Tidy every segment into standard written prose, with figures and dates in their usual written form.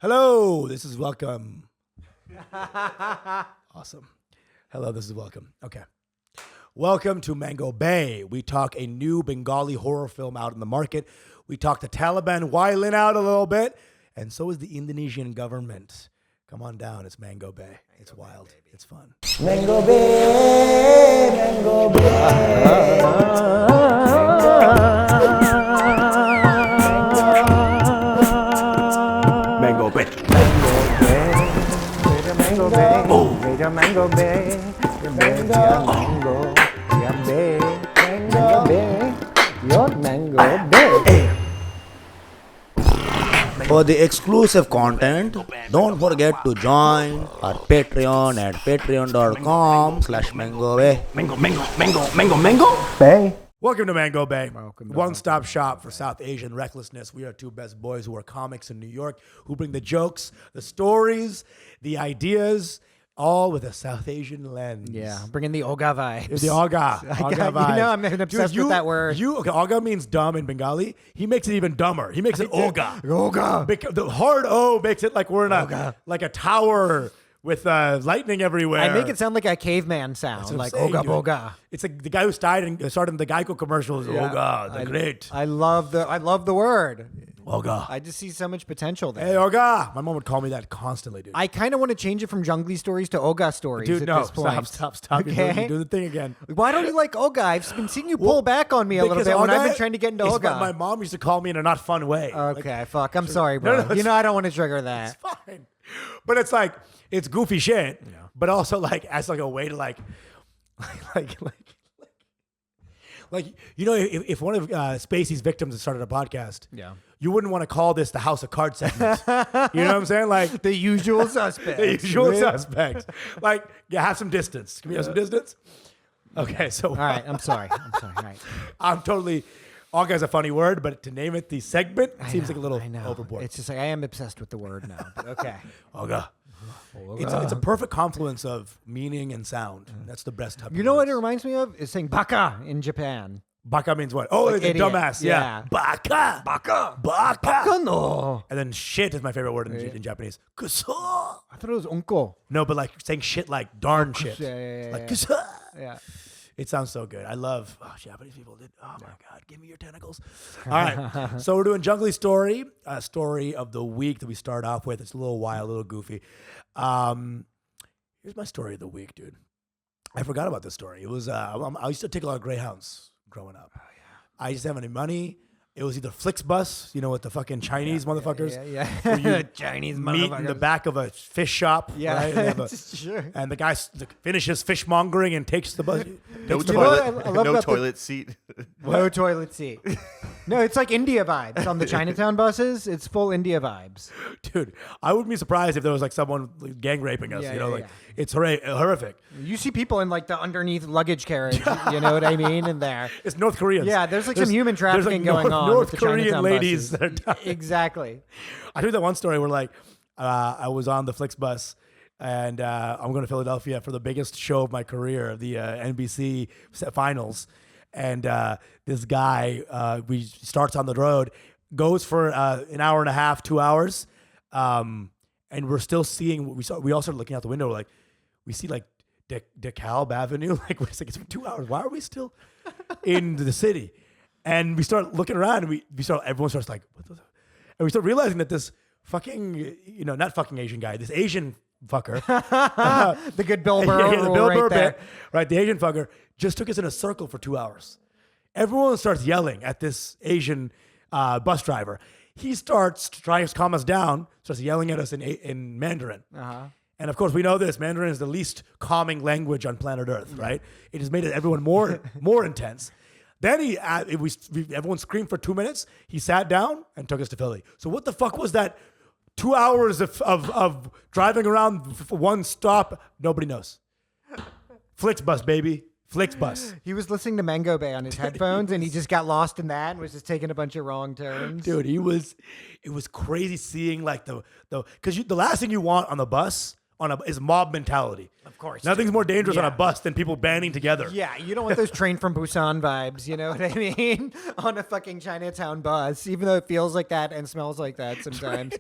Hello, this is welcome. Awesome. Hello, this is welcome. Okay. Welcome to Mango Bay. We talk a new Bengali horror film out in the market. We talk the Taliban whiling out a little bit, and so is the Indonesian government. Come on down. It's Mango Bay. It's wild. It's fun. Mango Bay, Mango Bay. Mango Bay. Mango Bay, Mango Bay, Mango Bay, Mango Bay, your Mango Bay. For the exclusive content, don't forget to join our Patreon at patreon.com/MangoBay. Mango Bay. Welcome to Mango Bay. Welcome to One-stop shop for South Asian recklessness. We are two best boys who are comics in New York who bring the jokes, the stories, the ideas, all with a South Asian lens. Yeah, bringing the Oga vibes. The Oga. Oga vibes. You know, I'm obsessed with that word. Okay, Oga means dumb in Bengali. He makes it even dumber. He makes it Oga. Oga. The hard O makes it like we're in a tower with lightning everywhere. I make it sound like a caveman sound, like Oga Boga. It's like the guy who started in the Geico commercials. Oga, the great. I love the word. Oga. I just see so much potential there. Hey, Oga. My mom would call me that constantly, dude. I kind of want to change it from jungly stories to Oga stories Dude, at no. this point. Stop. Okay. You're doing the thing again. Why don't you like Oga? I've been seeing you pull back on me a little Because bit when I've Oga been trying to get into is Oga. what my mom used to call me in a not fun way. Okay, fuck. I'm sorry, bro. No, you know I don't want to trigger that. It's fine. But it's like, it's goofy shit, but also like as like a way to like you know, if one of Spacey's victims had started a podcast, you wouldn't want to call this the House of Cards segment. You know what I'm saying? Like The usual suspects. the usual suspects. Like, have some distance. Can we have some distance? Okay, so All right, I'm sorry. All right. I'm totally. All guy's a funny word, but to name it the segment seems like a little I know. overboard. It's just like I am obsessed with the word now. But okay. Oga. It's a perfect confluence of meaning and sound. That's the best type. You know what it reminds me of? Is saying baka in Japan. Baka means what? Oh, Like it's a idiot. dumbass. Yeah. Baka. Baka. Baka. No. And then shit is my favorite word in Japanese. Kuso. I thought it was unko. No, but like saying shit like darn shit. Yeah. Like kuso. Yeah. It sounds so good. I love Japanese people. Oh my God, give me your tentacles. All right. So we're doing Jungly Story, a story of the week that we start off with. It's a little wild, a little goofy. Here's my story of the week, dude. I forgot about this story. It was I used to take a lot of Greyhounds growing up. Oh, yeah. I used to have any money. It was either Flixbus, you know, with the fucking Chinese motherfuckers. Yeah. You Chinese meet in the back of a fish shop. Yeah. Right? And, they have Sure. and the guy finishes fishmongering and takes the bus. No You know what I toilet, love no about toilet seat. No toilet seat. No, it's like India vibes on the Chinatown buses. It's full India vibes. Dude, I wouldn't be surprised if there was like someone gang raping us. It's horrific. You see people in like the underneath luggage carriage. You know what I mean? In there. It's North Koreans. Yeah, there's like some human trafficking going on. North with the Korean Chinatown ladies buses. that are dying. Exactly. I told you that one story where like I was on the Flixbus and I'm going to Philadelphia for the biggest show of my career, the NBC finals. And this guy, we starts on the road, goes for an hour and a half, 2 hours, and we're still seeing what we saw. We all started looking out the window, like we see like DeKalb Avenue, like we're like it's been 2 hours. Why are we still in the city? And we start looking around, and everyone starts like, what the? And we start realizing that this fucking, not fucking Asian guy, this Asian fucker, The good Bill Burr the rule Bill right Burr there. bit, right? The Asian fucker just took us in a circle for 2 hours. Everyone starts yelling at this Asian bus driver. He starts trying to calm us down, starts yelling at us in Mandarin. And of course, we know this. Mandarin is the least calming language on planet Earth, right? It has made everyone more intense. Then everyone screamed for 2 minutes. He sat down and took us to Philly. So what the fuck was that 2 hours of driving around for one stop? Nobody knows. Flixbus, baby. Flixbus. He was listening to Mango Bay on his headphones, and he just got lost in that and was just taking a bunch of wrong turns. Dude, it was crazy seeing like because the last thing you want on the bus is mob mentality. Of course. Nothing's more dangerous on Yeah. a bus than people banding together. Yeah, you don't want those train from Busan vibes, you know what I mean? On a fucking Chinatown bus, even though it feels like that and smells like that sometimes.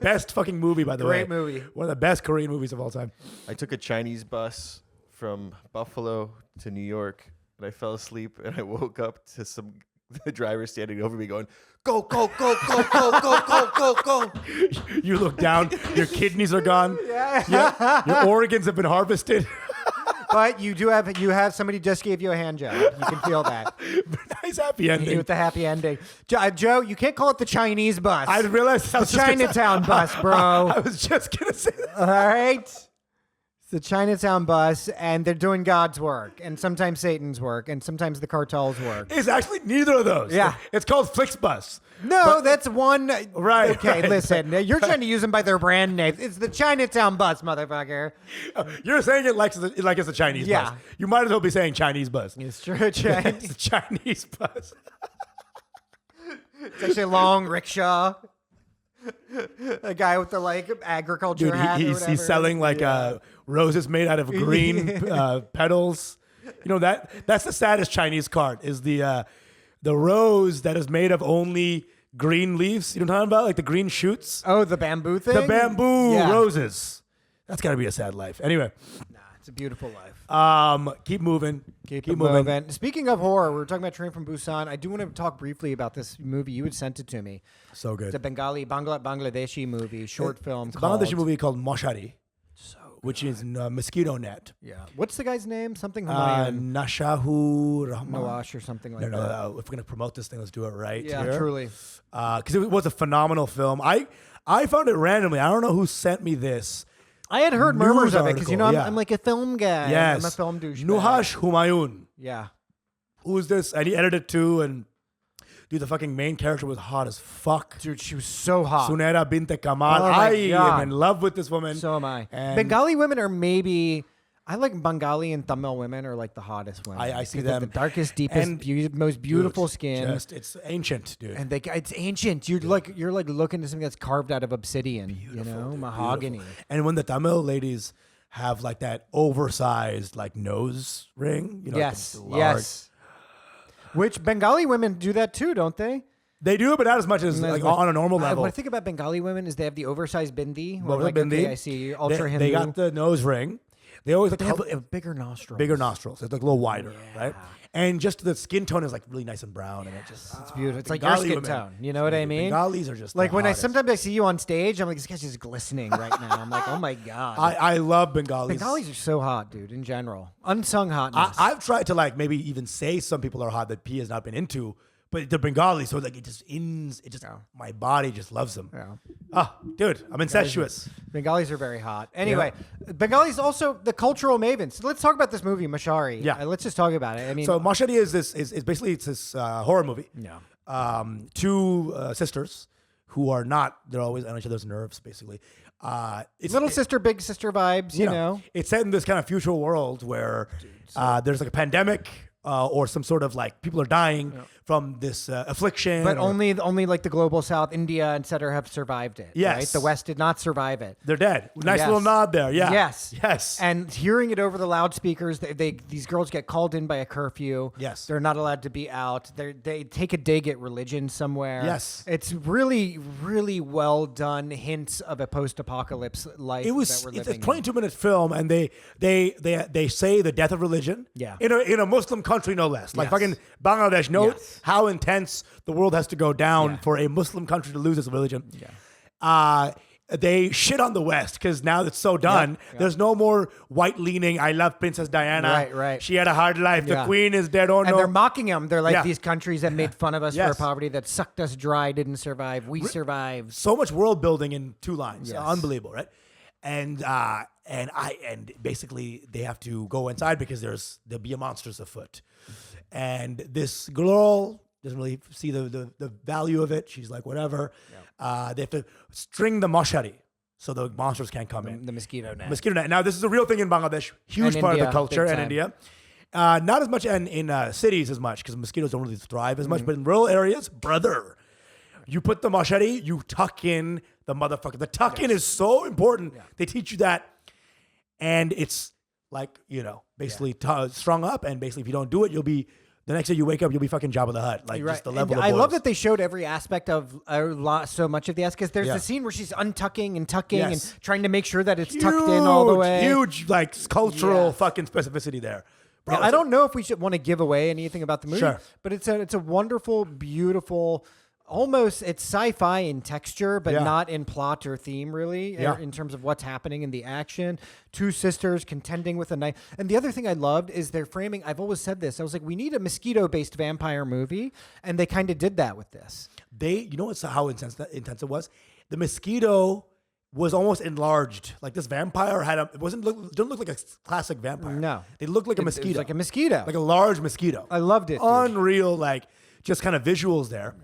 Best fucking movie, by the way. Great movie. One of the best Korean movies of all time. I took a Chinese bus from Buffalo to New York, and I fell asleep, and I woke up to the driver standing over me going, "Go, go, go, go, go, go, go, go, go." You look down, your kidneys are gone. Yeah. Your organs have been harvested. But you have somebody just gave you a hand job. You can feel that. Nice happy ending. With the happy ending. Joe, you can't call it the Chinese bus. I realized I was the just gonna say- Chinatown bus, bro. I was just going to say that. All right? It's the Chinatown bus, and they're doing God's work, and sometimes Satan's work, and sometimes the cartel's work. It's actually neither of those. Yeah. It's called Flixbus. No, that's one. Right, Okay, right. listen. You're trying to use them by their brand name. It's the Chinatown bus, motherfucker. You're saying it like it's a Chinese Yeah. bus. You might as well be saying Chinese bus. It's true, It's Chinese. a Chinese bus. It's actually a long rickshaw. A guy with the agriculture Dude, hat. or he's whatever. selling roses made out of green petals. You know that's the saddest Chinese cart is the rose that is made of only green leaves. You know what I'm talking about? Like the green shoots. Oh, the bamboo thing. The bamboo Yeah. roses. That's got to be a sad life. Anyway, Nah, it's a beautiful life. keep moving. Keep moving. Speaking of horror, we were talking about Train from Busan. I do want to talk briefly about this movie. You had sent it to me. So good. It's a Bangladeshi movie, short film. It's a called Bangladeshi movie called Moshari, which is mosquito net. Yeah. What's the guy's name? Something Hawaiian. Nashahu Rahman. Nawash or something like No, that. no. If we're gonna promote this thing, let's do it right. Yeah, here. truly. Because it was a phenomenal film. I found it randomly. I don't know who sent me this. I had heard murmurs of it because, article, yeah. I'm like a film guy. Yes, I'm a film douchebag. Nuhash Humayun. Yeah. Who's this? And he edited it too. And dude, the fucking main character was hot as fuck. Dude, she was so hot. Sunera binte Kamal. Oh my I God. am in love with this woman. So am I. And Bengali women are maybe... I like Bengali and Tamil women are like the hottest women. I see 'Cause they have them. the darkest, deepest, And most beautiful dude, skin. it's ancient, dude. And it's ancient. You're like looking at something that's carved out of obsidian, Beautiful, dude, mahogany. beautiful. And when the Tamil ladies have like that oversized like nose ring, you know, Yes, like the large- yes. Which Bengali women do that too, don't they? They do it, but not as much as like on a normal level. What I think about Bengali women is they have the oversized bindi. Or Oversized like, bindi. okay, I see. Ultra Hindu. They got the nose ring. They always But they cover- have bigger nostrils. bigger nostrils. It's like a little wider, right? And just the skin tone is like really nice and brown, and it just It's beautiful. It's like your Bengali skin women. tone. You know what I mean? Bengalis are just Like the when hottest. sometimes I see you on stage, I'm like, this guy's just glistening right now. I'm like, oh my God. I love Bengalis. Bengalis are so hot, dude, in general. Unsung hotness. I've tried to like maybe even say some people are hot that P has not been into, but they're Bengali, so like my body just loves them. Yeah. Ah, dude, I'm incestuous. Bengalis are very hot. Anyway, Bengalis also the cultural mavens. So let's talk about this movie, Moshari. Yeah. Let's just talk about it. I mean, So Moshari is basically this horror movie. yeah. Two sisters who are not, they're always on each other's nerves, basically. It's Little sister, big sister vibes, you know. It's set in this kind of future world where there's like a pandemic or some sort of like people are dying from this affliction. But or only like the global south, India, et cetera, have survived it. Yes. Right? The West did not survive it. they're dead. Nice Yes. little nod there. Yeah. Yes. Yes. And hearing it over the loudspeakers, these girls get called in by a curfew. Yes. They're not allowed to be out. They take a dig at religion somewhere. Yes. It's really, really well done hints of a post-apocalypse life that we're it's living a 22-minute film, and they say the death of religion. Yeah. In a Muslim country, no less. Like Yes. fucking Bangladesh. Know Yes. how intense the world has to go down Yeah. for a Muslim country to lose its religion. Yeah. They shit on the West because now it's so done. Yep. There's no more white-leaning. I love Princess Diana. Right. She had a hard life. Yeah. The Queen is dead. Oh And no. they're mocking them. They're like Yeah. these countries that made fun of us Yes. for poverty, that sucked us dry, didn't survive. We survived. So much world building in two lines. Yes. Unbelievable, right? And basically they have to go inside because there'll be a monsters afoot. And this girl doesn't really see the value of it. She's like, whatever. They have to string the moshari so the monsters can't come in. The mosquito net. Mosquito net. Now, this is a real thing in Bangladesh. Huge And part of India, the culture big in time. India. Not as much in cities as much because mosquitoes don't really thrive as much. But in rural areas, brother, you put the moshari, you tuck in the motherfucker. The tuck in is so important. Yeah. They teach you that, and it's like basically strung up. And basically, if you don't do it, you'll be the next day you wake up, you'll be fucking Jabba the Hutt. Like You're just the right. level. And of I love boils. that they showed every aspect of so much of the ass because there's the scene where she's untucking and tucking Yes. and trying to make sure that it's tucked in all the way. Huge like cultural Yeah. fucking specificity there. Bro, Yeah, I don't know if we should want to give away anything about the movie, Sure. but it's a wonderful, beautiful, almost it's sci-fi in texture, but Yeah. not in plot or theme really, Yeah. in terms of what's happening in the action. Two sisters contending with a knife. And the other thing I loved is their framing. I've always said this. I was like, we need a mosquito-based vampire movie, and they kind of did that with this. You know what's how intense it was? The mosquito was almost enlarged. Like this vampire didn't look like a classic vampire. No. They looked like a It was mosquito. like a mosquito. Like a large mosquito. I loved it, dude. Unreal, like just kind of visuals there.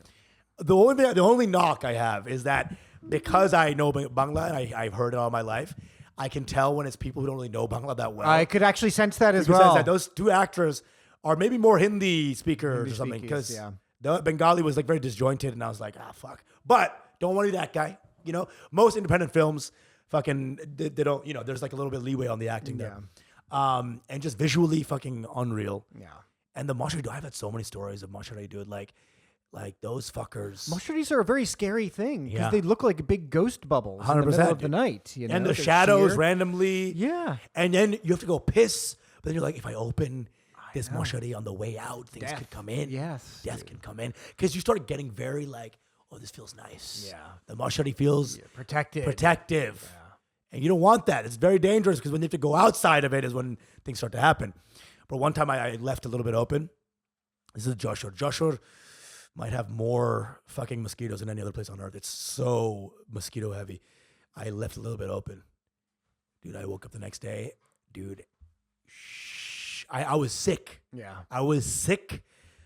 The only knock I have is that because I know Bangla and I've heard it all my life, I can tell when it's people who don't really know Bangla that well. I could actually sense that as Because well. that those two actors are maybe more Hindi speakers or something. speakers, Because yeah. the Bengali was like very disjointed, and I was like, fuck. But don't want to be that guy. Most independent films, fucking, they don't. There's like a little bit of leeway on the acting there. And just visually, fucking unreal. Yeah. And the Moshari, I've had so many stories of Moshari, dude. Like those fuckers. Mushrooms are a very scary thing because Yeah. they look like big ghost bubbles in the 100%, middle of the dude. night. And the They're shadows sheer. randomly. Yeah. And then you have to go piss. But then you're like, if I open this Moshari on the way out, things Death. could come in. Yes, Death dude. can come in. Because you start getting very like, oh, this feels nice. Yeah. The Moshari feels Protected. protective. And you don't want that. It's very dangerous because when you have to go outside of it is when things start to happen. But one time I left a little bit open. This is Joshua. Joshua might have more fucking mosquitoes than any other place on earth. It's so mosquito heavy. I left a little bit open. Dude, I woke up the next day. Dude, I was sick. Yeah. I was sick.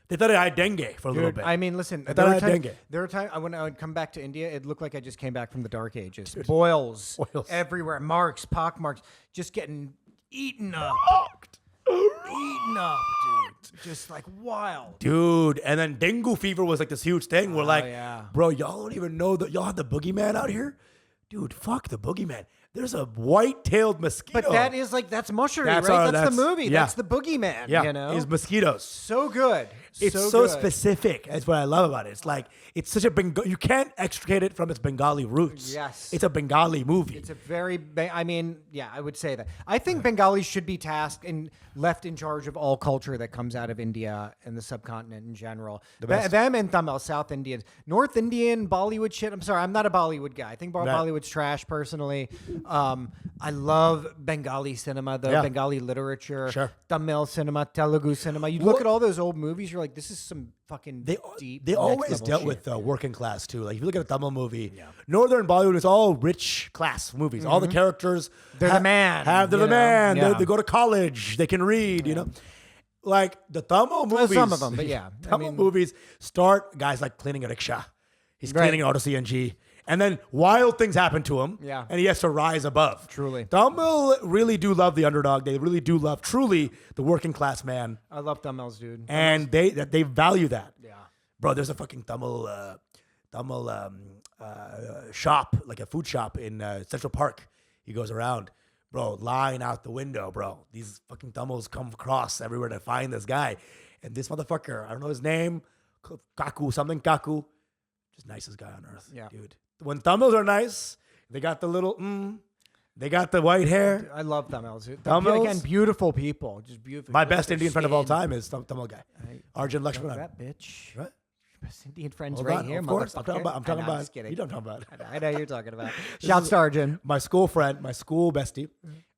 They thought I had dengue for a little Dude, bit. I mean, listen. I There thought I were, had times, dengue. there were times when I would come back to India, it looked like I just came back from the dark ages. Boils everywhere, marks, pock marks, just getting eaten up. Eaten up, dude. Just like wild. Dude, and then dengue fever was like this huge thing. We're like, yeah. bro, y'all don't even know that y'all have the boogeyman out here? Dude, fuck the boogeyman. There's a white-tailed mosquito. But that's Moshari, That's right? our- That's the movie. yeah. That's the boogeyman, yeah, you know? it's mosquitoes. So good. It's so good. specific. That's what I love about it. It's like, it's such a you can't extricate it from its Bengali roots. Yes. It's a Bengali movie. It's a very, I mean, yeah, I would say that. I think Bengalis should be tasked and left in charge of all culture that comes out of India and the subcontinent in general. best. Them and Tamil, South Indians. North Indian, Bollywood shit. I'm sorry, I'm not a Bollywood guy. I think Bollywood's trash personally. I love Bengali cinema, though, Yeah. Bengali literature, Sure. Tamil cinema, Telugu cinema. You look at all those old movies, you're like, this is some fucking deep. They next always level dealt shit. with working class too. Like if you look at a Tamil movie, Northern Bollywood is all rich class movies. All the characters They're the man, they're you the know? man. Yeah. They go to college. They can read. You know, like the Tamil movies. some of them, but yeah. I Tamil mean- movies start guys like cleaning a rickshaw. He's Right. cleaning an auto CNG. And then wild things happen to him, Yeah. and he has to rise above. Truly. Tamil really do love the underdog. They really do love, truly, the working class man. I love Tamils, dude. And they value that. Yeah. Bro, there's a fucking Tamil shop, like a food shop in Central Park. He goes around, bro, line out the window, bro. These fucking Tamils come across everywhere to find this guy. And this motherfucker, I don't know his name, Kaku, just nicest guy on earth, Yeah. dude. When Tamils are nice, they got the little, they got the white hair. I love Tamils. Tamils? Again, beautiful people. Just beautiful. My Look at best their Indian friend of all skin. time is Tamil guy. Arjun Lakshmanan. That bitch. What? Best Indian friends Hold right on, here, of course. I'm motherfucker. talking about, I know, I'm just kidding. you know what I'm talking about. I know who you're talking about. Shouts to Arjun. My school friend, my school bestie,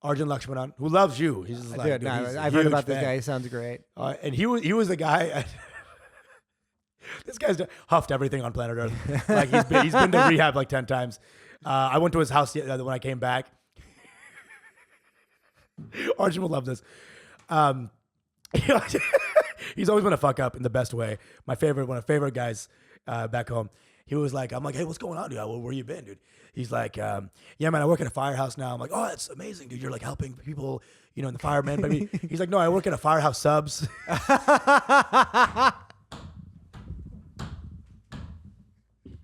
Arjun Lakshmanan, who loves you. He's just like, Dude, dude, no, he's a I've heard huge about this fan. guy. He sounds great. And he was the guy. This guy's huffed everything on planet Earth. Like he's been to rehab like 10 times. I went to his house when I came back. Arjun will love this. He's always been a fuck up in the best way. One of my favorite guys back home. He was like, I'm like, hey, what's going on, dude? Where you been, dude? He's like, yeah, man, I work at a firehouse now. I'm like, oh, that's amazing, dude. You're like helping people, in the firemen. Maybe. He's like, no, I work at a firehouse subs.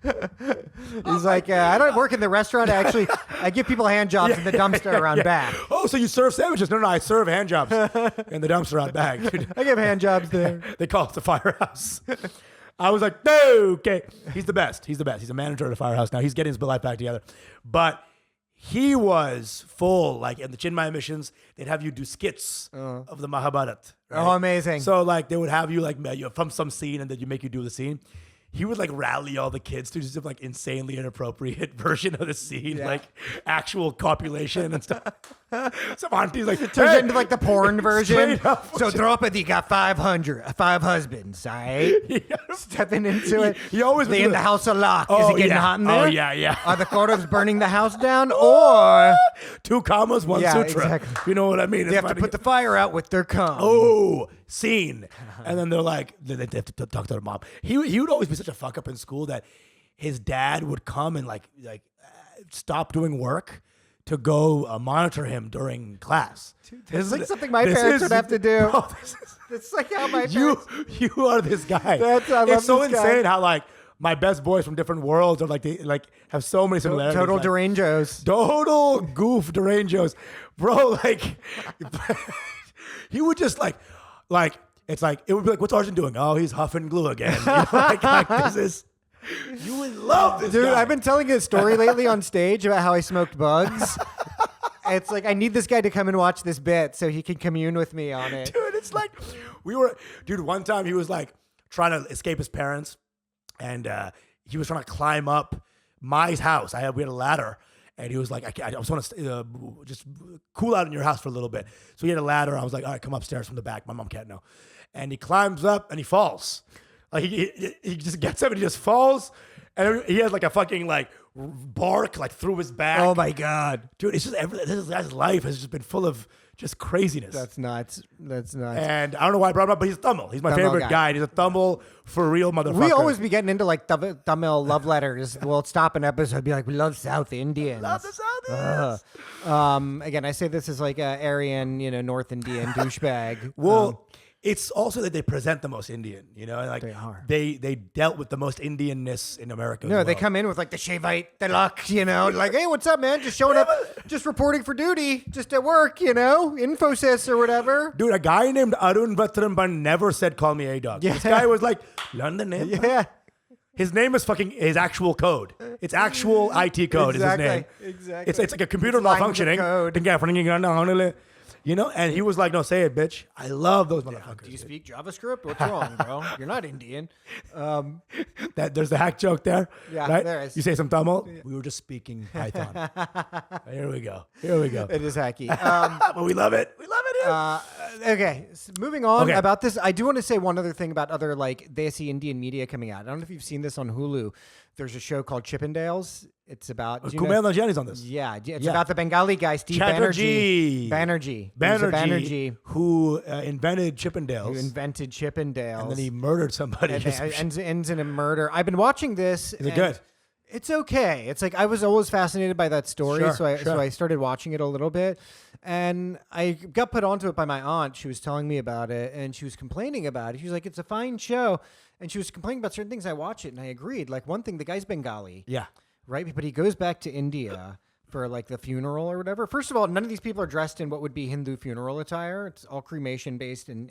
He's like, I don't work in the restaurant. I give people hand jobs in the dumpster around back. Oh, so you serve sandwiches? No, I serve hand jobs in the dumpster out back. Dude. I give hand jobs there. They call it the firehouse. I was like, no, okay. He's the best. He's a manager at a firehouse now. He's getting his life back together. But he was full, like in the Chiang Mai missions, they'd have you do skits of the Mahabharat. Right? Oh, amazing. So like they would have you like from some scene and then you make you do the scene. He would like rally all the kids to just like insanely inappropriate version of the scene, like actual copulation and stuff. Some aunties like Turns into like the porn version. Straight up. So Draupadi got 5 husbands, all right? Stepping into it. He always They was in the like- house of lock. Is it getting hot in there? Oh yeah. Are the Kauravas burning the house down? Or 2 commas, 1 Yeah, sutra. exactly. You know what I mean? they have to put the fire out with their cum. Oh, scene. And then they're like, they have to talk to their mom. He would always be such a fuck up in school that his dad would come and like stop doing work to go monitor him during class. This is like something my parents would have to do. Bro, It's like how my parents... you are this guy. I love it's so this guy. insane how like my best boys from different worlds are like they like have so many similarities. Total like, derangos. Total goof derangos. Bro, like he would just like it's like it would be like, what's Arjun doing? Oh, he's huffing glue again. You know, like this is you would love this Dude, guy. I've been telling a story lately on stage about how I smoked bugs. It's like I need this guy to come and watch this bit so he can commune with me on it. Dude, it's like one time he was like trying to escape his parents and he was trying to climb up my house. We had a ladder and he was like, I just want to just cool out in your house for a little bit. So he had a ladder. I was like, all right, come upstairs from the back. My mom can't know. And he climbs up and he falls. Like he just gets up and he just falls. And he has like a fucking like bark like through his back. Oh my God. Dude, it's just this guy's life has just been full of just craziness. That's nuts. And I don't know why I brought him up, but he's a Tamil. He's my Tamil favorite guy. guy. He's a Tamil for real motherfucker. We always be getting into like Tamil love letters. We'll stop an episode and be like, we love South Indians. love the South. Again, I say this as like a Aryan, North Indian douchebag. Well, it's also that they present the most Indian, like They are. They dealt with the most Indianness in America. No, as they well. come in with like the Shevite, the luck, like, hey, what's up, man? Just showing up, just reporting for duty, just at work, Infosys or whatever. Dude, a guy named Arun Vatramban never said, call me A-Dog. Yeah. This guy was like, learn the name. Yeah. His name is fucking his actual code. It's actual IT code is his name. Exactly. It's like a computer It's lines of malfunctioning. code. And he was like, no, say it, bitch. I love those motherfuckers. Do you speak JavaScript? What's wrong, bro? You're not Indian. There's the hack joke there. Yeah, right? there is. You say some Tamil. We were just speaking Python. Here we go. It is hacky. But we love it. We love it here. Okay, moving on Okay. about this. I do want to say one other thing about other like Desi Indian media coming out. I don't know if you've seen this on Hulu. There's a show called Chippendales. It's about do you know- Kumail Nanjiani's on this. Yeah, it's Yeah. about the Bengali guy Steve Chatterjee. Banerjee. Banerjee, who invented Chippendales. Who invented Chippendales. and then he murdered somebody. And it ends in a murder. I've been watching this. Is it good? It's okay. It's like I was always fascinated by that story, Sure, so I started watching it a little bit, and I got put onto it by my aunt. She was telling me about it, and she was complaining about it. She was like, "It's a fine show," and she was complaining about certain things. I watch it, and I agreed. Like one thing, the guy's Bengali, Yeah. right? But he goes back to India for like the funeral or whatever. First of all, none of these people are dressed in what would be Hindu funeral attire. It's all cremation based, and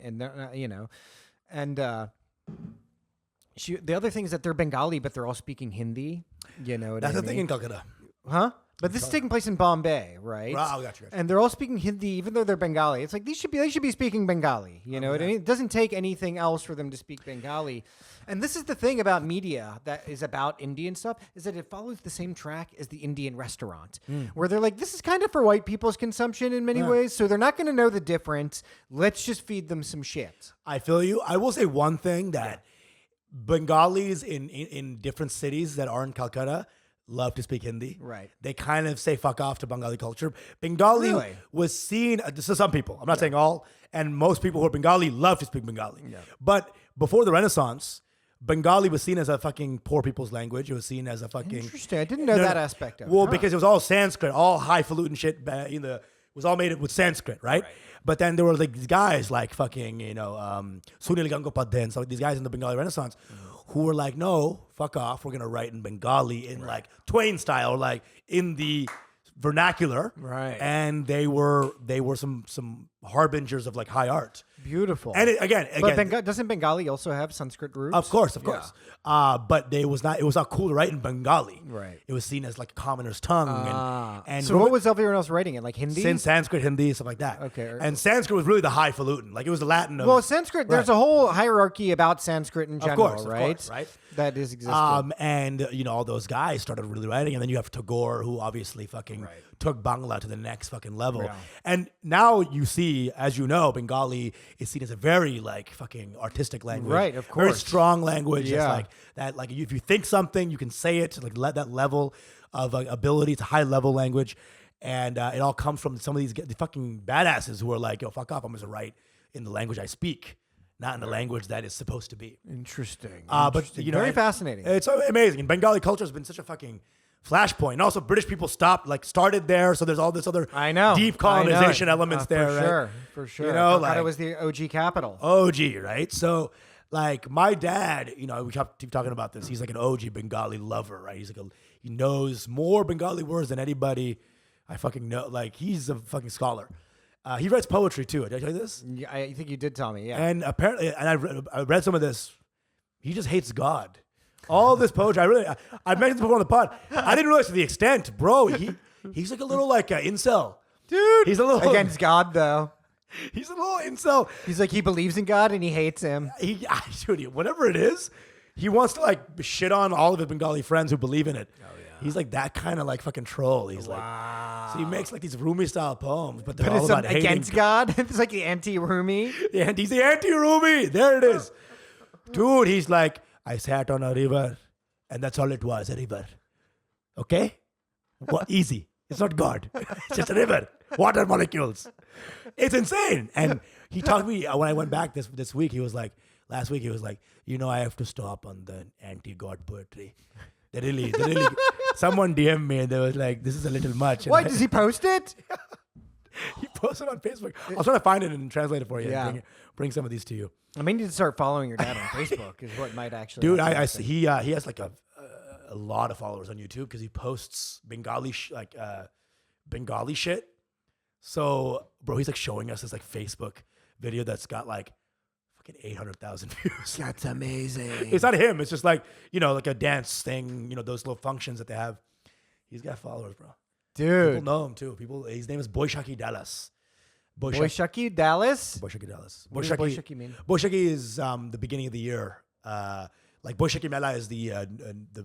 the other thing is that they're Bengali, but they're all speaking Hindi. You know what That's I the mean? thing in Calcutta. Huh? But this is taking place in Bombay, right? Oh, gotcha. And they're all speaking Hindi, even though they're Bengali. It's like they should be speaking Bengali. You know what I mean? It doesn't take anything else for them to speak Bengali. And this is the thing about media that is about Indian stuff, is that it follows the same track as the Indian restaurant, where they're like, this is kind of for white people's consumption in many ways, so they're not going to know the difference. Let's just feed them some shit. I feel you. I will say one thing that Bengalis in different cities that aren't Calcutta love to speak Hindi. Right. They kind of say fuck off to Bengali culture. Bengali Really? was seen, this is some people, I'm not saying all, and most people who are Bengali love to speak Bengali. Yeah. But before the Renaissance, Bengali was seen as a fucking poor people's language. It was seen as a fucking... Interesting. I didn't know that aspect of it. Well, Huh. because it was all Sanskrit, all highfalutin shit. It was all made with Sanskrit, right? But then there were like these guys like fucking, Sunil Gangopadhyay and so these guys in the Bengali Renaissance who were like, no, fuck off. We're gonna write in Bengali in like Twain style, like in the vernacular. Right. And they were some harbingers of like high art. Beautiful. And again, But doesn't Bengali also have Sanskrit roots? of course. But it was not cool to write in Bengali. Right. It was seen as like a commoner's tongue. And So what was everyone else writing in? Like Hindi? Since Sanskrit, Hindi, stuff like that. Okay. And Sanskrit was really the highfalutin. Like it was the Latin of. Well, Sanskrit, there's a whole hierarchy about Sanskrit in general, of right? course, right? That is existing. And all those guys started really writing, and then you have Tagore, who obviously fucking took Bangla to the next fucking level. Yeah. And now you see, as you know, Bengali is seen as a very like fucking artistic language, Right, of very course. strong language. Yeah. It's like that. Like if you think something, you can say it. Like let that level of ability. It's a high level language, and it all comes from some of these the fucking badasses who are like, yo, fuck off. I'm gonna write in the language I speak. Not in the language that is supposed to be. Interesting. But Very fascinating. It's amazing. And Bengali culture has been such a fucking flashpoint. And also, British people started there, so there's all this other I know. deep colonization elements there, right? For sure. You know, I thought like it was the OG capital. OG, right? So, like my dad, we keep talking about this. He's like an OG Bengali lover, right? He's like he knows more Bengali words than anybody I fucking know. Like he's a fucking scholar. He writes poetry too. Did I tell you this? Yeah, I think you did tell me, yeah. And apparently, I read some of this. He just hates God. All this poetry, I mentioned this before on the pod. I didn't realize to the extent, bro. He's like a little like incel, Dude. He's a little Against God, though. He's a little incel. He's like, he believes in God and he hates him. Dude, whatever it is, he wants to like shit on all of his Bengali friends who believe in it. Oh yeah. He's like that kind of like fucking troll. He's like, so he makes like these Rumi style poems, but they're But all it's about hating against God. It's like the anti-Rumi. And he's the anti-Rumi. There it is. Dude, he's like, I sat on a river, and that's all it was, a river. Okay? Easy. It's not God. It's just a river. Water molecules. It's insane. And he talked to me when I went back this week. He was like, last week, he was like, I have to stop on the anti-God poetry. They really, someone DM'd me and they was like, this is a little much. Why, does he post it? He posted on Facebook. I'll try to find it and translate it for you. Yeah. And bring some of these to you. I mean, you need to start following your dad on Facebook is what might actually Dude, happen. he has like a lot of followers on YouTube because he posts Bengali Bengali shit. So, bro, he's like showing us this like Facebook video that's got like fucking 800,000 views. That's amazing. It's not him. It's just like like a dance thing. Those little functions that they have. He's got followers, bro. Dude. People know him too. His name is Chippendales. Boishaki Dallas? Chippendales. What does Boishaki mean? Boishaki is the beginning of the year. Like Boishaki Mela is the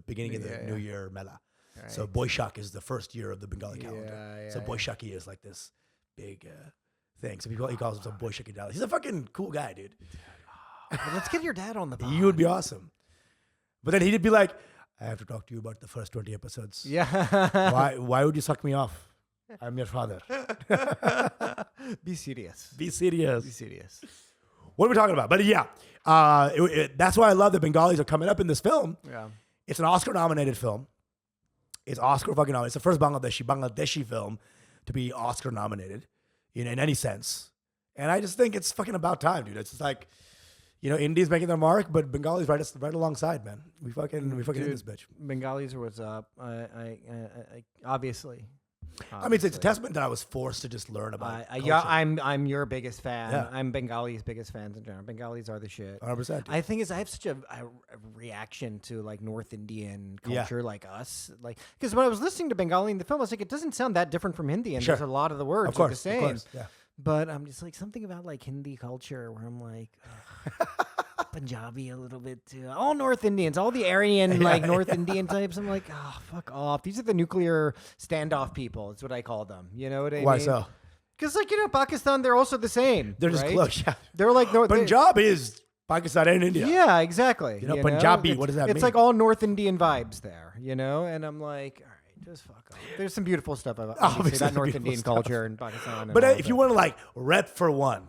beginning of the New Year Mela. Right. So Boishak is the first year of the Bengali calendar. So Boishaki is like this big thing. So he calls himself Boishaki Dallas. He's a fucking cool guy, dude. Well, let's get your dad on the pod. He would be awesome. But then he'd be like, I have to talk to you about the first 20 episodes. Yeah. Why would you suck me off? I'm your father. Be serious. Be serious. Be serious. What are we talking about? But yeah, that's why I love that Bengalis are coming up in this film. Yeah. It's an Oscar-nominated film. It's Oscar fucking nominated. It's the first Bangladeshi film to be Oscar-nominated in any sense. And I just think it's fucking about time, dude. It's just like, India's making their mark, but Bengalis right alongside, man. We fucking in this bitch. Bengalis are what's up. I obviously. I mean, it's a testament that I was forced to just learn about. Yeah, I'm your biggest fan. Yeah. I'm Bengalis' biggest fans in general. Bengalis are the shit. 100%. I think I have such a reaction to like North Indian culture, like us, because when I was listening to Bengali in the film, I was like, it doesn't sound that different from Hindi, and Sure. there's a lot of the words Of course, are the same. of course, yeah. But I'm just like something about like Hindi culture where I'm like. Punjabi a little bit too. All North Indians, all the Aryan North Indian types. I'm like, fuck off. These are the nuclear standoff people. That's what I call them. You know what I mean? Why so? Because Pakistan, they're also the same. They're just right? close. Yeah. They're like Punjab is Pakistan and India. Yeah, exactly. Punjabi. What does that mean? It's like all North Indian vibes there. And I'm like, all right, just fuck off. There's some beautiful stuff about that North Indian culture in Pakistan. But if you want to rep for one,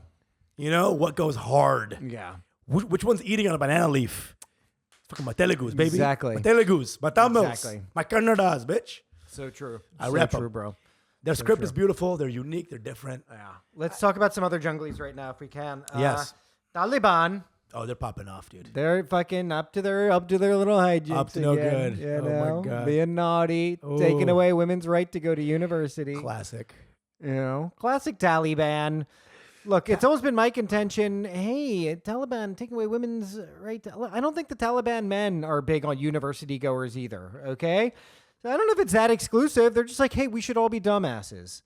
what goes hard? Yeah. Which one's eating on a banana leaf? Fucking my Telugus, baby. Exactly. My Telugus, my Tamils, Exactly. my Kannadas, bitch. So true. I so rep true, 'em. bro. Their script is beautiful. They're unique. They're different. Yeah. Let's talk about some other junglies right now if we can. Yes. Taliban. Oh, they're popping off, dude. They're fucking up to their little hijinks. Up to no again, good. You Oh know, my God. being naughty, taking Ooh. away women's right to go to university. Classic. You know, classic Taliban. Look, it's always been my contention. Hey, Taliban taking away women's right. I don't think the Taliban men are big on university goers either. Okay, so I don't know if it's that exclusive. They're just like, hey, we should all be dumbasses.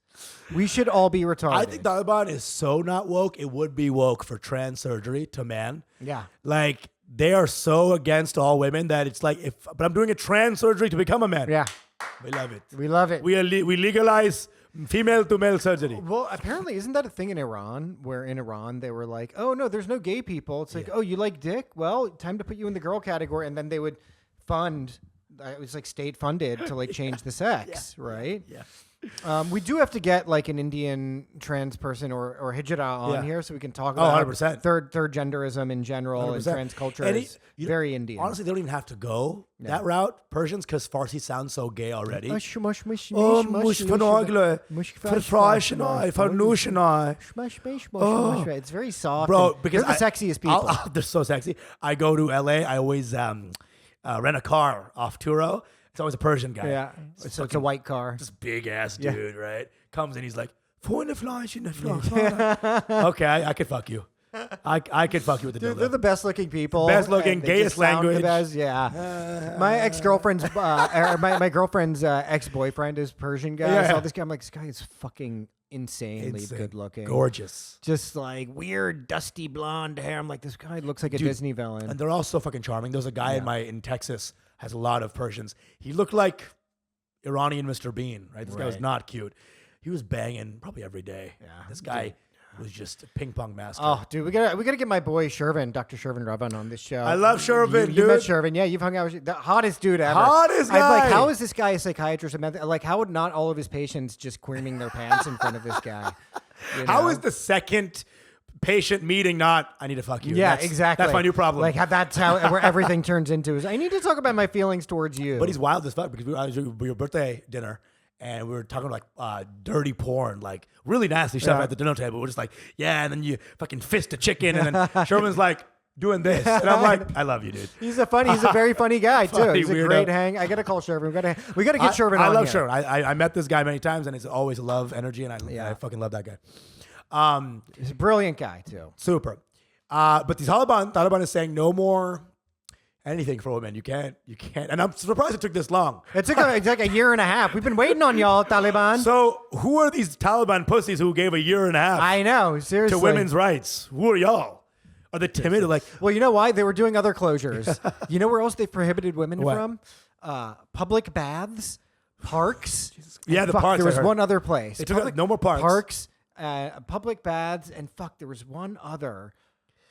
We should all be retarded. I think Taliban is so not woke. It would be woke for trans surgery to man. Yeah. Like they are so against all women that it's like but I'm doing a trans surgery to become a man. Yeah. We love it. We love it. We legalize female to male surgery. Well, apparently, isn't that a thing in Iran? Where in Iran they were like, "Oh no, there's no gay people." It's like, "Oh, you like dick? Well, time to put you in the girl category." And then they would fund. It was like state funded to like change the sex, right? Yeah. We do have to get like an Indian trans person or hijra on Yeah. here so we can talk Oh, about 100%. third genderism in general and 100%. trans culture And is you very Indian. Honestly, they don't even have to go that route. Persians, because Farsi sounds so gay already. Mush, mush, mush, Oh, mush, mush mush, fenogle, mush, verfreuchenai, vernuschenai. Mush, mush, mush, mush. It's very soft. Bro, and because they're the sexiest people. they're so sexy. I go to LA. I always rent a car off Turo. It's always a Persian guy. Yeah. So it's a white car. This big ass dude, right? Comes in, he's like, "Vorne Fleisch in the Fleisch." Okay, I could fuck you. I could fuck you with the Dude, they're dildo. the best looking people. Best looking, and they gayest just sound the language. best, yeah. My ex girlfriend's, my girlfriend's ex boyfriend is Persian guy. I Yeah. saw this guy. I'm like, this guy is fucking insanely Insane. good looking. Gorgeous. Just like weird, dusty blonde hair. I'm like, this guy looks like a Disney villain. And they're all so fucking charming. There's a guy in Texas has a lot of Persians. He looked like Iranian Mr. Bean, right? This guy was Right. not cute. He was banging probably every day. Yeah. This guy was just a ping pong master. Oh, dude, we gotta get my boy Shervin, Dr. Shervin Ravan on this show. I love Shervin, You met dude. Shervin, yeah. You've hung out with the hottest dude ever. Hottest I'm like, guy. how is this guy a psychiatrist? Like, how would not all of his patients just creaming their pants in front of this guy? You How know? is the second patient meeting not, I need to fuck you? Yeah, That's- exactly. That's my new problem. Like, that's how where everything turns into is I need to talk about my feelings towards you. But he's wild as fuck because we were at your birthday dinner and we were talking like dirty porn, like really nasty stuff Yeah. at the dinner table. We're just like, yeah, and then you fucking fist a chicken, and then Sherman's like doing this, and I'm like, I love you, dude. He's a very funny guy too. Funny He's a weirdo. great hang. I gotta call Shervin. We gotta get Shervin on. I love here. Sherman. I met this guy many times, and it's always love energy, and I fucking love that guy. He's a brilliant guy too. Super. But the Taliban is saying no more anything for women. You can't. And I'm surprised it took this long. It's like a year and a half. We've been waiting on y'all, Taliban. So who are these Taliban pussies who gave a year and a half I know, seriously. to women's rights? Who are y'all? Are they timid? Like, Well, you know why? They were doing other closures. You know where else they prohibited women What? from? Public baths, parks. Yeah, And the fuck, parks, There I was heard. one other place. They took out no more parks. Parks, public baths, and fuck, there was one other.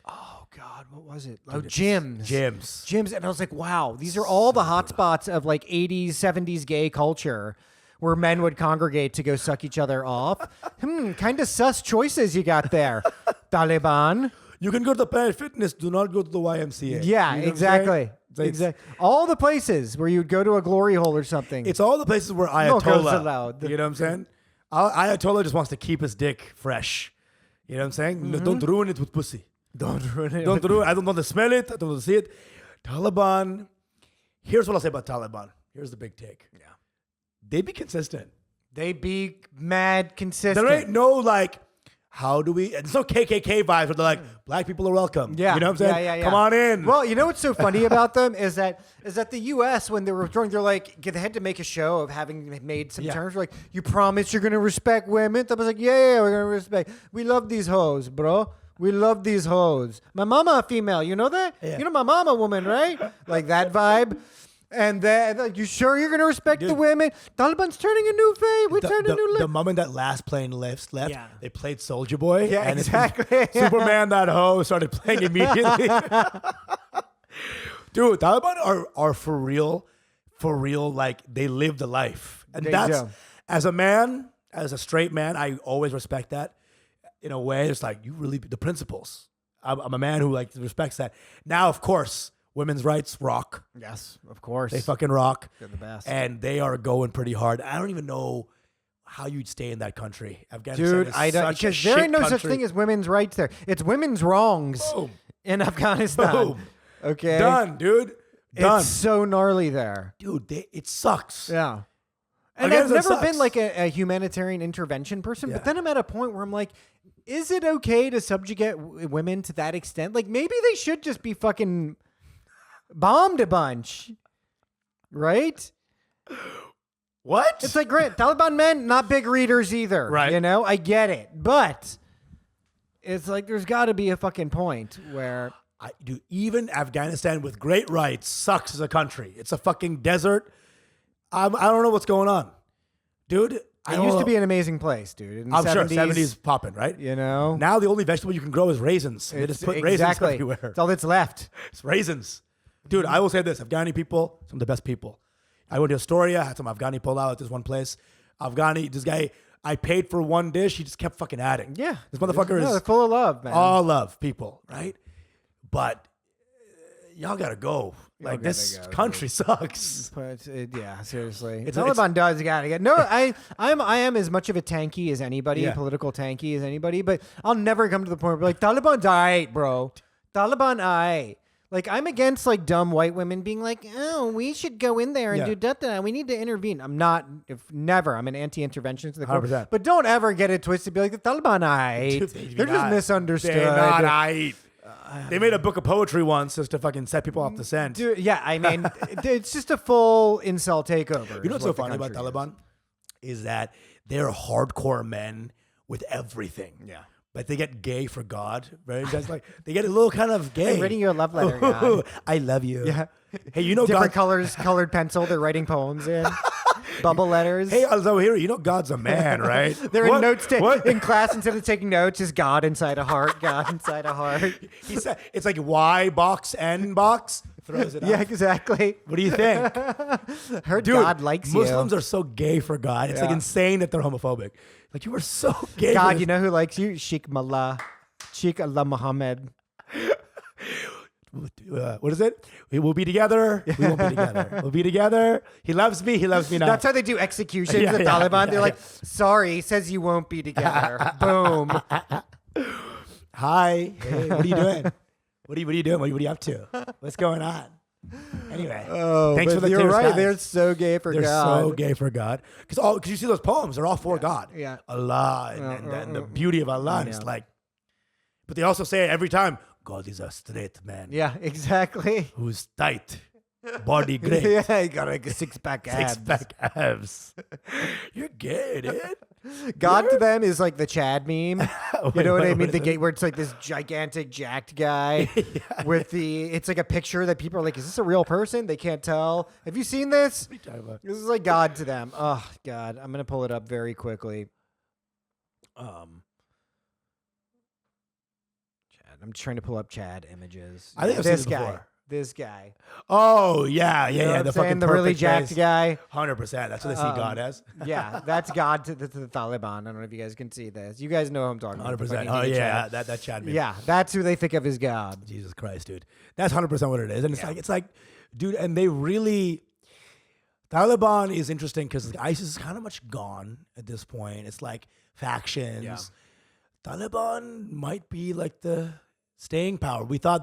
Oh God, what was it? Oh, gyms. gyms. And I was like, wow, these are all the hot spots of like 80s, 70s gay culture where men would congregate to go suck each other off. Kind of sus choices you got there, Taliban. You can go to the Planet Fitness. Do not go to the YMCA. Yeah, You know what I'm exactly. saying? It's- Exactly. All the places where you'd go to a glory hole or something. It's all the places where No girls Ayatollah. allowed. You know what I'm saying? Ayatollah just wants to keep his dick fresh. You know what I'm saying? Mm-hmm. No, don't ruin it with pussy. Don't ruin it. Don't ruin. I don't want to smell it. I don't want to see it. Taliban. Here's what I'll say about Taliban. Here's the big take. Yeah, they be consistent. They be mad consistent. There ain't no like, how do we? There's no KKK vibes where they're like, black people are welcome. Yeah, You know what I'm saying? Yeah. Come on in. Well, you know what's so funny about them is that the U.S. when they were withdrawing, they're like they had to make a show of having made some Yeah. terms. They're like, you promise you're gonna respect women? I was like, yeah, we're gonna respect. We love these hoes, bro. We love these hoes. My mama a female, you know that? Yeah. You know my mama a woman, right? Like that vibe. And then, like, you sure you're gonna respect the Dude. women? Taliban's turning a new phase. We turned a new the life. moment that last plane left, Yeah. they played Soldier Boy. Yeah, and exactly. Superman, that hoe, started playing immediately. Dude, Taliban are for real, like they live the life. And They that's, do. as a man, as a straight man, I always respect that. In a way, it's like, you really, the principles. I'm a man who like respects that. Now, of course, women's rights rock. Yes, of course. They fucking rock. They're the best. And they are going pretty hard. I don't even know how you'd stay in that country. Afghanistan Dude, is I don't, such a because there shit ain't no such country. thing as women's rights there. It's women's wrongs. Boom. in Afghanistan. Boom. Okay. Done, dude. Done. It's so gnarly there. Dude, it sucks. Yeah. And Again, I've that never sucks. been like a humanitarian intervention person, Yeah. but then I'm at a point where I'm like, is it okay to subjugate women to that extent? Like maybe they should just be fucking bombed a bunch. Right? What? It's like, great, Taliban men, not big readers either. Right. You know, I get it. But it's like there's got to be a fucking point where... Dude, even Afghanistan with great rights sucks as a country. It's a fucking desert. I don't know what's going on. Dude, It used to be an amazing place, dude. In the I'm 70s, sure 70s popping, right? You know? Now the only vegetable you can grow is raisins. They just put raisins everywhere. It's all that's left. It's raisins. Dude, I will say this. Afghani people, some of the best people. I went to Astoria, had some Afghani pulao at this one place. This guy, I paid for one dish. He just kept fucking adding. Yeah. This motherfucker No, they're is full of love, man. all love people, right? But y'all gotta go. Like, gotta this go, country sucks. But yeah, seriously, It's- Taliban does gotta get. No, I am as much of a tanky as anybody, Yeah. political tanky as anybody. But I'll never come to the point where like Taliban's aight, bro. Taliban aight. Like I'm against like dumb white women being like, oh, we should go in there and Yeah. do that. We need to intervene. I'm not. Never. I'm an anti-interventionist to the core. 100%. But don't ever get it twisted. Be like the Taliban aight. Dude, They're just misunderstood. They're not aight. They made a book of poetry once just to fucking set people off the scent. Dude, yeah, I mean, it's just a full incel takeover. You know what's is so what the funny about country Taliban? Is that they're hardcore men with everything. Yeah. But they get gay for God. Right? Just like they get a little kind of gay. I'm reading you a love letter, God. I love you. Yeah. Hey, you know Different God. colors, colored pencil. They're writing poems in. Bubble letters. Hey, Alzo here. You know God's a man, right? They're What? in notes What? in class instead of taking notes. Just God inside a heart. God inside a heart. He said it's like Y box, N box. Throws it Yeah, out. exactly. What do you think? Her Dude, God likes Muslims you. are so gay for God. It's like Yeah. insane that they're homophobic. Like you are so gay. for God, this. you know who likes you? Sheikh Mullah. Sheikh Allah Muhammad. What is it? We will be together. We won't be together. We'll be together. He loves me. He loves me now. That's how they do executions Yeah, with yeah, Taliban. yeah, They're like, sorry, says you won't be together. Boom. Hi. Hey, what are you doing? What are you doing? What are you up to? What's going on? Anyway, thanks for the You're clear right. skies. They're so gay for They're God. so gay for God. Because you see those poems, they're all for God. yeah. Allah and the beauty of Allah. And it's like, but they also say it every time, God is a straight man Yeah, exactly. who's tight, body great, Yeah, you got like a six-pack abs. six-pack abs. You're gay, dude. God to them is like the Chad meme. You know what I mean? what The is gay where it's like this gigantic jacked guy with it's like a picture that people are like, is this a real person? They can't tell. Have you seen this? This is like God to them. Oh God, I'm gonna pull it up very quickly. Chad, I'm trying to pull up Chad images. I think I've this seen it guy. before. This guy. Oh, yeah. You know what I'm The saying? fucking The really perfect jacked face. guy. 100%. That's what they see God as. Yeah, that's God to the Taliban. I don't know if you guys can see this. You guys know who I'm talking about. 100%. Fucking Oh, Chad. yeah. That Chad meme. Yeah, that's who they think of as God. Jesus Christ, dude. That's 100% what it is. And it's like, dude, and they really, Taliban is interesting because ISIS is kind of much gone at this point. It's like factions. Yeah. Taliban might be like the staying power. We thought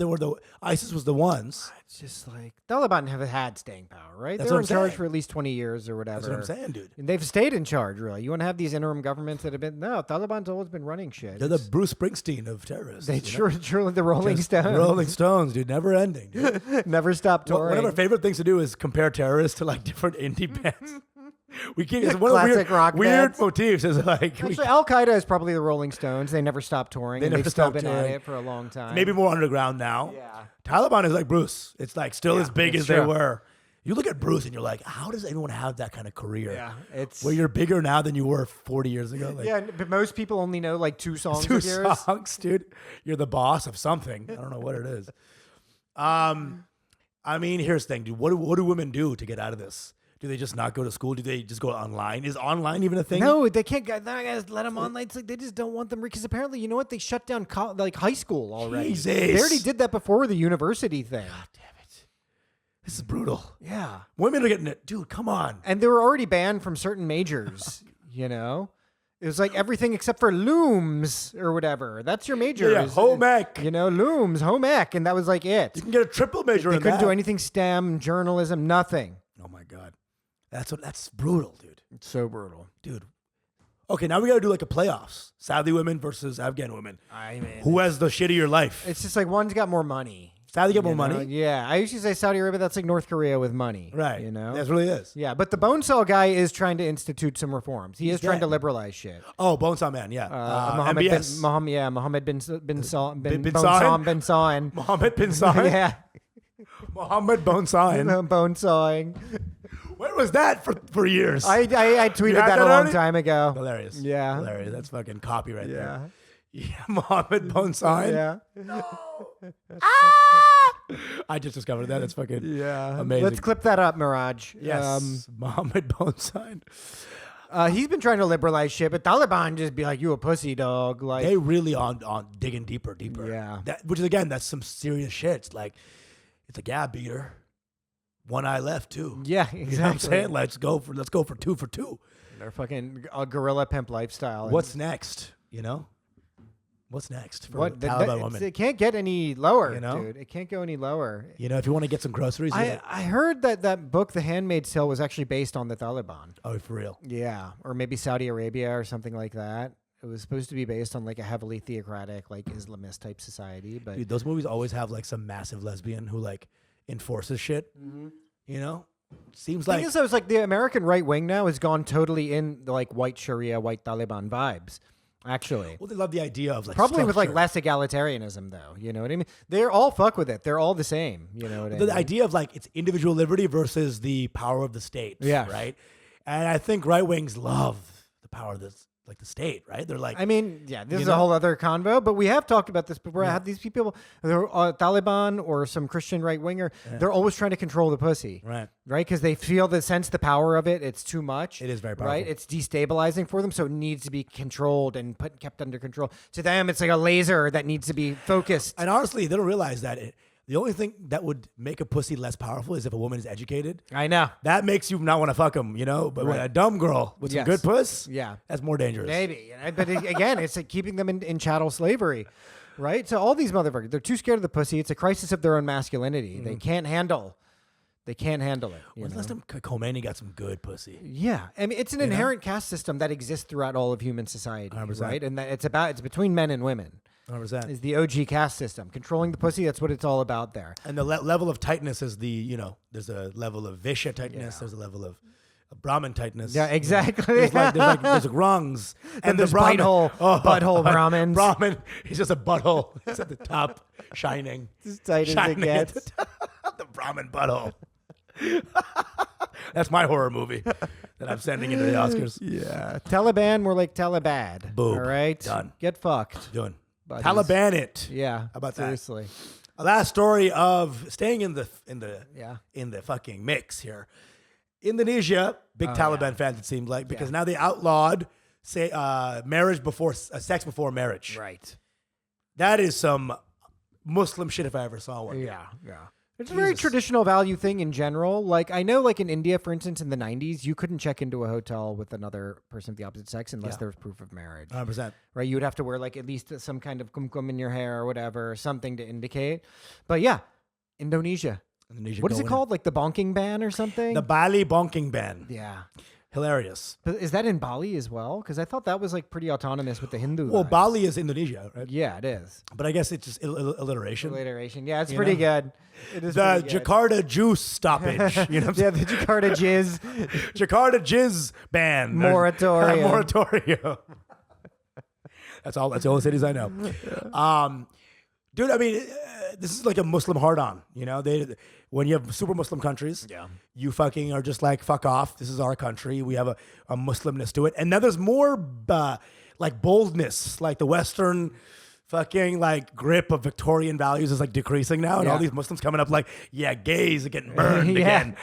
ISIS was the ones. It's just like Taliban have had staying power, right? That's They were what in I'm charge saying. for at least 20 years or whatever. That's what I'm saying, dude. And they've stayed in charge, really. You want to have these interim governments that have been Taliban's always been running shit. They're the Bruce Springsteen of terrorists. They you know? truly the Rolling Just Stones. Rolling Stones, dude. Never ending. Dude. Never stopped touring. One of our favorite things to do is compare terrorists to like different indie bands. We keep it's one of the Classic rock weird bands. motifs is like we- Actually, Al Qaeda is probably the Rolling Stones. They never stopped touring. They and never they've still stopped been at touring. it for a long time. maybe more underground now. Yeah. Taliban is like Bruce. It's like still as big it's as they true. were. You look at Bruce and you're like, how does anyone have that kind of career? Yeah, it's Where you're bigger now than you were 40 years ago. Like, yeah, but most people only know like two songs two of yours. songs, dude. You're the boss of something. I don't know what it is. I mean, here's the thing, dude. What do women do to get out of this? Do they just not go to school? Do they just go online? Is online even a thing? No, they can't. They're not gonna let them online. It's like they just don't want them because apparently, you know what? They shut down like high school already. Jesus. They already did that before the university thing. God damn it. This is brutal. Yeah, Women are getting it. Dude, come on. and they were already banned from certain majors. You know, It was like everything except for looms or whatever. That's your major. Yeah, home ec. You know, looms, home ec, and that was like it. You can get a triple major They in couldn't that. do anything STEM, journalism, nothing. Oh my God. That's brutal, dude. It's so brutal. Dude. Okay, now we got to do like a playoffs. Saudi women versus Afghan women. I mean, Who has the shittier life? it's just like one's got more money. Saudi get more you know? money? Yeah. I usually say Saudi Arabia, that's like North Korea with money. Right. You know? That's really is. Yeah, but the bone saw guy is trying to institute some reforms. He is trying to dead. liberalize shit. Oh, Bonesaw Man, yeah. Mohammed bin, MBS. Mohammed bin Salman. Bin Salman? Mohammed bin Salman? Yeah. Mohammed Bonesaw. Bone sawing. Where was that for years? I tweeted had that that a long already? time ago. Hilarious. Yeah. Hilarious. That's fucking copy right Yeah. there. Yeah, Mohammed Bonesaw. Yeah. I just discovered that. It's fucking Yeah. amazing. Let's clip that up, Mirage. Yes. Mohammed Bonesaw. He's been trying to liberalize shit, but Taliban just be like, you a pussy dog. Like, They really on digging deeper. Yeah. Which is again, that's some serious shit. It's like it's a gab beater. One eye left too. yeah, You know what I'm exactly. saying? Let's go for two for two. They're fucking guerrilla pimp lifestyle. What's next? You know? What's next for what? Taliban women? It can't get any lower, You know? dude. It can't go any lower. You know, if you want to get some groceries, I heard that book, The Handmaid's Tale, was actually based on the Taliban. oh, for real. Yeah, or maybe Saudi Arabia or something like that. It was supposed to be based on like a heavily theocratic, like Islamist type society. But Dude, those movies always have like some massive lesbian who like enforces shit. You know? Seems the like thing is, I was like, the American right wing now has gone totally in the like white Sharia, white Taliban vibes. Actually, well, they love the idea of like probably with like structure. less egalitarianism, though. You know what I mean? They're all fuck with it. They're all the same. You know what I mean? The idea of like it's individual liberty versus the power of the state. Yeah. Right. And I think right wings love the power of this, like the state. Right. They're like, I mean, yeah, this You is know? a whole other convo, but we have talked about this before. I have these people, they're Taliban or some Christian right winger, they're always trying to control the pussy. right. Right? Because they feel the power of it. It's too much. It is very Right? powerful. It's destabilizing for them. So it needs to be controlled and kept under control. To them, it's like a laser that needs to be focused. And honestly, they don't realize that the only thing that would make a pussy less powerful is if a woman is educated. I know. That makes you not want to fuck them, you know? But when Right. a dumb girl with some Yes. good puss, Yeah. that's more dangerous. Maybe. But again, it's like keeping them in chattel slavery. Right? So all these motherfuckers, they're too scared of the pussy. It's a crisis of their own masculinity. They can't handle it. You When's the know? last time Khomeini got some good pussy? Yeah, I mean, it's an inherent caste system that exists throughout all of human society, 100%. right? And that it's between men and women. 100%. Is the OG caste system controlling the pussy? That's what it's all about there. And the level of tightness is there's a level of Vishya tightness, there's a level of Brahmin tightness. Yeah, exactly. There's like rungs. And the there's Brahmin, butthole Brahmins. Brahmin, he's just a butthole. It's at the top, shining. As tight as it Shining at gets. the top. The Brahmin butthole. That's my horror movie that I'm sending into the Oscars. Yeah, Taliban, more like Talibad. Boom. All right, Done. Get fucked. Doing Buddies. Taliban it. Yeah, How about that? seriously. A last story of staying in the Yeah. in the fucking mix here. Indonesia, big Taliban fans it seems like because now they outlawed marriage before sex before marriage. Right. That is some Muslim shit if I ever saw one. Yeah. It's a very Jesus. traditional value thing in general. Like I know, like in India, for instance, in the 90s, you couldn't check into a hotel with another person of the opposite sex unless there was proof of marriage. 100%. Right? You would have to wear like at least some kind of kumkum in your hair or whatever, something to indicate. But yeah, Indonesia. Indonesia What is it going called? Like the bonking ban or something? in. The Bali bonking ban. Yeah. Hilarious. But is that in Bali as well? Because I thought that was like pretty autonomous with the Hindu. Well, vibes. Bali is Indonesia, right? Yeah, it is. But I guess it's just alliteration. Alliteration. Yeah, it's You pretty know? good. It is The pretty good. Jakarta juice stoppage. You know what I'm Yeah, the Jakarta jizz. saying? Jakarta jizz ban. Moratorium. Moratorium. That's all the cities I know. Dude, I mean, this is like a Muslim hard-on. You know, when you have super Muslim countries, you fucking are just like, fuck off. This is our country. We have a Muslimness to it. And now there's more like boldness, like the Western fucking like grip of Victorian values is like decreasing now. And all these Muslims coming up like, yeah, gays are getting burned Yeah. again.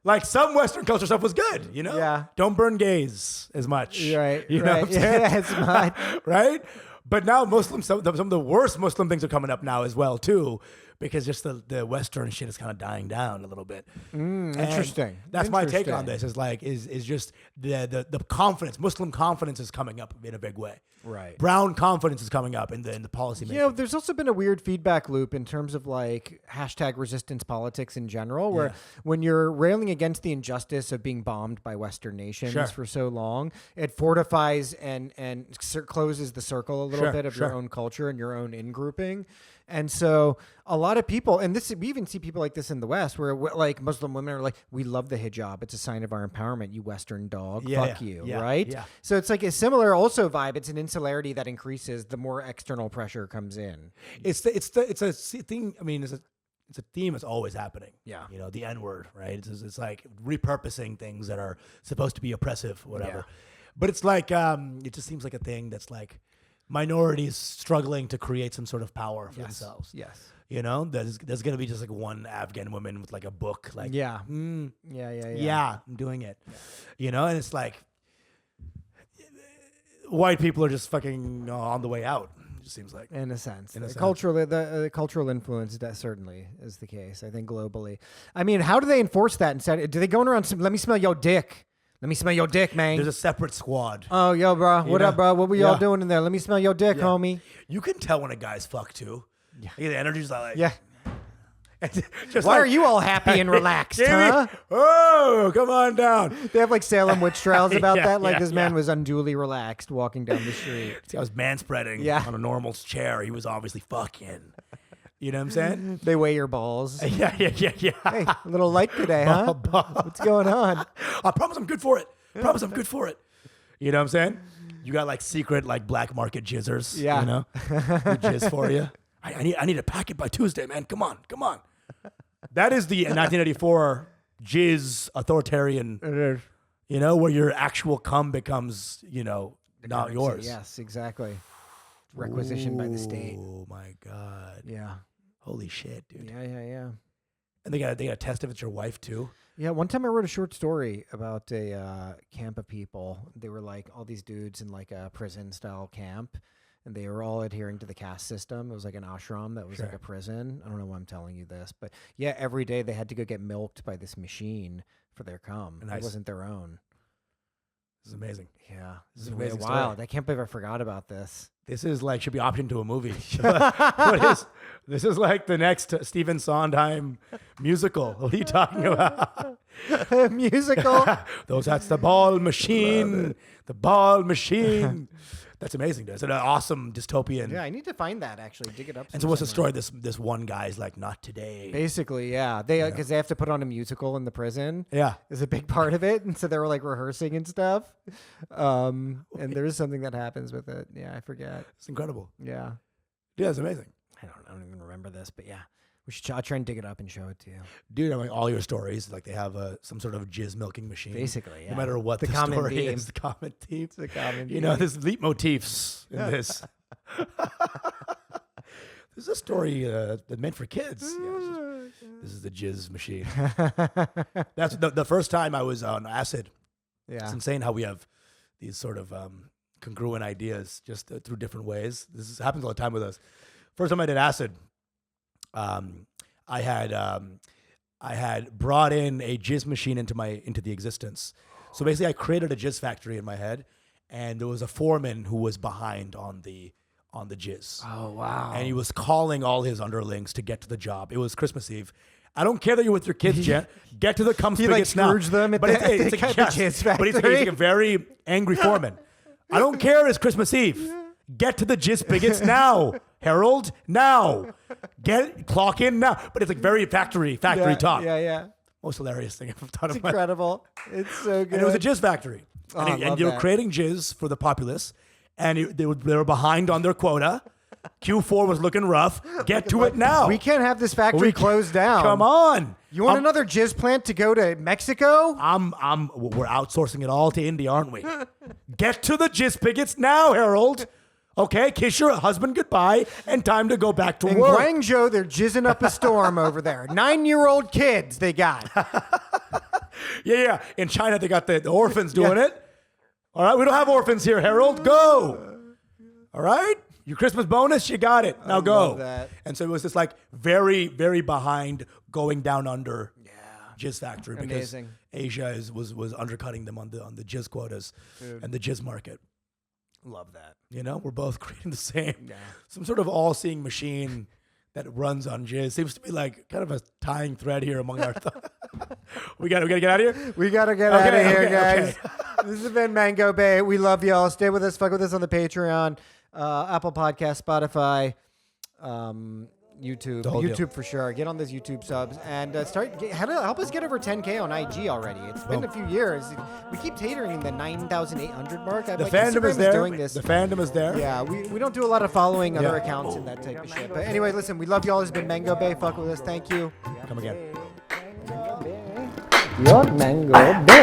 Like some Western culture stuff was good, you know? Yeah. Don't burn gays as much. Right. You know right. what I'm saying? Yeah, it's not. Right? But now Muslims, some of the worst Muslim things are coming up now as well too, because just the Western shit is kind of dying down a little bit. And Interesting. that's my take on Interesting. this. Is just the confidence. Muslim confidence is coming up in a big way. Right. Brown confidence is coming up in the policy making. You know, there's also been a weird feedback loop in terms of like hashtag resistance politics in general, where when you're railing against the injustice of being bombed by Western nations for so long, it fortifies and closes the circle a little bit of your own culture and your own in-grouping. And so a lot of people, and we even see people like this in the West, where like Muslim women are like, we love the hijab. It's a sign of our empowerment, you Western dog. Fuck you, right? Yeah. So it's like a similar also vibe. It's an insularity that increases the more external pressure comes in. It's a thing. I mean, it's a theme that's always happening. Yeah. You know, the N-word, right? It's like repurposing things that are supposed to be oppressive, whatever. Yeah. But it's like, it just seems like a thing that's like minorities struggling to create some sort of power for themselves. Yes. You know, there's going to be just like one Afghan woman with like a book, like, Yeah, I'm doing it. Yeah. You know, and it's like white people are just fucking on the way out. It just seems like, in a sense, In a sense. the cultural influence that certainly is the case. I think globally. I mean, how do they enforce that instead? Do they go around? Let me smell your dick. Let me smell your dick, man. there's a separate squad. Oh, yo, bro. What know? up, bro? What were y'all Yeah. doing in there? Let me smell your dick, homie. You can tell when a guy's fucked too. Yeah. The energy's like, Yeah. just Why like, are you all happy and relaxed, Jamie, huh? oh, come on down. They have like Salem witch trials about Yeah, that. Like yeah, this man yeah. was unduly relaxed walking down the street. See, I was manspreading on a normal chair. He was obviously fucking. You know what I'm saying? They weigh your balls. Yeah. Hey, a little light today, huh? What's going on? I promise I'm good for it. Promise I'm good for it. You know what I'm saying? You got like secret like black market jizzers. Yeah. You know? Who jizz for you. I need a packet by Tuesday, man. Come on. That is the 1984 jizz authoritarian, you know, where your actual cum becomes, you know, not yours. Yes, exactly. Requisitioned by the state. Oh my God. Yeah. Holy shit, dude. Yeah. And they gotta test if it's your wife too. Yeah, one time I wrote a short story about a camp of people. They were like all these dudes in like a prison style camp, and they were all adhering to the caste system. It was like an ashram that was like a prison. I don't know why I'm telling you this, but yeah, every day they had to go get milked by this machine for their cum. Nice. It wasn't their own. This is amazing. Yeah, This is an amazing wild. story. I can't believe I forgot about this. This is like should be optioned to a movie. This is like the next Stephen Sondheim musical. What are you talking about? Musical. That's the ball machine. The ball machine. That's amazing. Dude. It's an awesome dystopian. Yeah, I need to find that actually. Dig it up. And so what's the somewhere. story? This one guy's like, not today. Basically, yeah. They because they have to put on a musical in the prison. Yeah. Is a big part of it, and so they were like rehearsing and stuff. And there is something that happens with it. Yeah, I forget. It's incredible. Yeah, Yeah, it's amazing. I don't even remember this, but yeah, I'll try and dig it up and show it to you. Dude, I mean, all your stories, like they have some sort of jizz milking machine. Basically, yeah. No matter what The the, common story theme. is, the common theme. It's a common. You know, there's leitmotifs in this. There's a story that meant for kids. This is the jizz machine. That's the first time I was on acid. Yeah. It's insane how we have these sort of congruent ideas just through different ways. Happens all the time with us. First time I did acid, I had brought in a jizz machine into the existence. So basically, I created a jizz factory in my head, and there was a foreman who was behind on the jizz. Oh wow. And he was calling all his underlings to get to the job. It was Christmas Eve. I don't care that you're with your kids, Jen. Get to the cum He, like, spigots now. Scrooged them at the jizz But he's factory. a very angry foreman. I don't care. It's Christmas Eve. Get to the jizz spigots now, Harold. Now, clock in now. But it's like very factory talk. Yeah. Most hilarious thing I've thought It's of my life. incredible. It's so good. And it was a jizz factory. Oh, I love and they were that. creating jizz for the populace, and they were behind on their quota. Q4 was looking rough. Get to it now. We can't have this factory closed down. Come on. You want another jizz plant to go to Mexico? We're outsourcing it all to India, aren't we? Get to the jizz spigots now, Harold. Okay, kiss your husband goodbye, and time to go back to In work. Guangzhou, they're jizzing up a storm over there. 9-year-old kids they got. Yeah. In China, they got the orphans doing it. All right, we don't have orphans here, Harold. Go. All right. Your Christmas bonus, you got it. Now go. love that. And so it was this like very, very behind going down under jizz factory because Amazing. Asia was undercutting them on the jizz quotas and the jizz market. Love that. You know, we're both creating the same, some sort of all-seeing machine that runs on jizz. Seems to be like kind of a tying thread here among our. We gotta get out of here. We gotta get out of here, guys. Okay. This has been Mango Bay. We love y'all. Stay with us. Fuck with us on the Patreon, Apple Podcast, Spotify, YouTube. The whole deal. YouTube for sure. Get on those YouTube subs and help us get over 10K on IG already. It's been a few years. We keep teetering the 9,800 mark. The fandom is there. Doing this. The fandom is there. Yeah, we don't do a lot of following other accounts and that type of shit. But anyway, listen, we love y'all. This has been Mango Bay. Fuck with us. Thank you. Come again. Your mango bay.